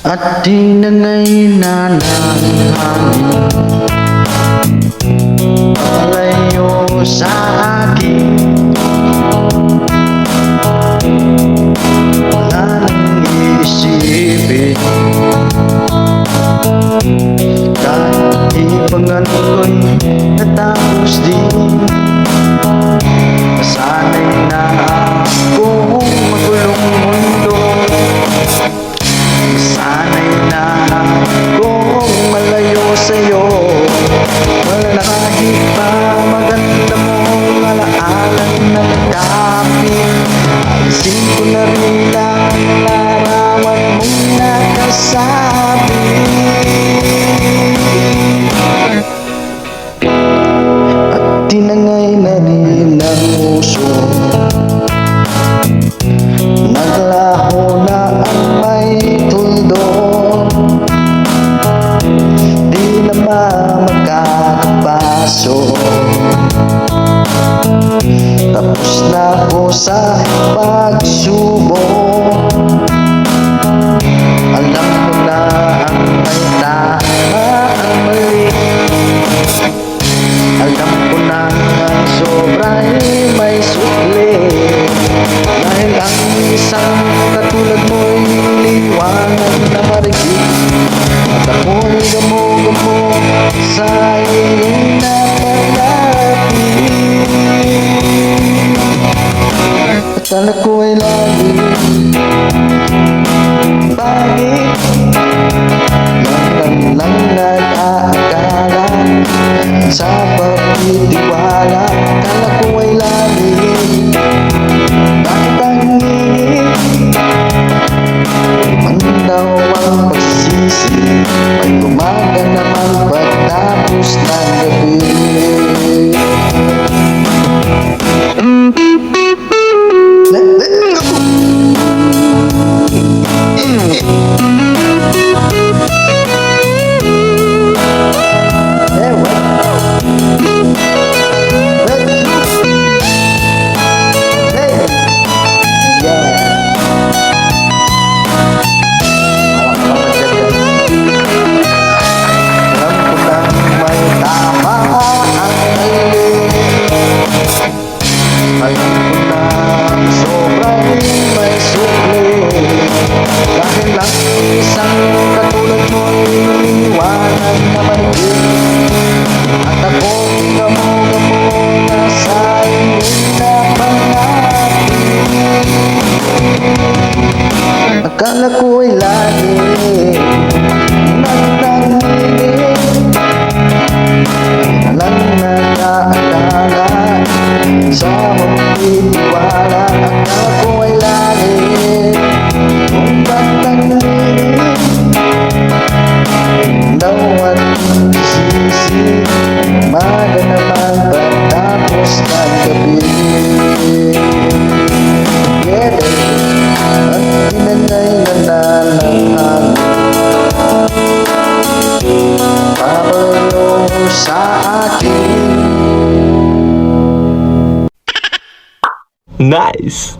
at hinangay na ng hangin, palayo sa akin. Wala nang iisipin, kahit ibangan ko'y natapos din. Sana'y na akong magulong mundo, sana'y na akong malayo sa'yo. Wala kahit pa maganda mong alaala na nagkapit, alisin ko na rin lang larawan mong nakasabi. At tinangay na rin ang puso, naglaho na ang may tuldok. Di na makakapasok, tapos na ako sa pagsubok. Alam ko na ang may tama, ang mali. Alam ko na ang sobra'y may sukli, dahil ang isang katulad mo'y liwanag na marigit. At ako'y gamo-gamo sa iyong napalapit. Akala ko ay lagi bakit lang nag-aakala sa pagtitiwala. Akala ko ay lagi bakit ang hingin man daw ang pagsisi, pag umaga naman pagtapos ng gabi. Akala ko ay lagi nagtangingin, walang nag-aakala sa magtitiwala. Akala ko ay lagi kung batangingin daw at sisi, umaga naman pagtapos ng gabi. Yeah, baby. At tinangay na ng hangin, pabalo sa akin. Nice!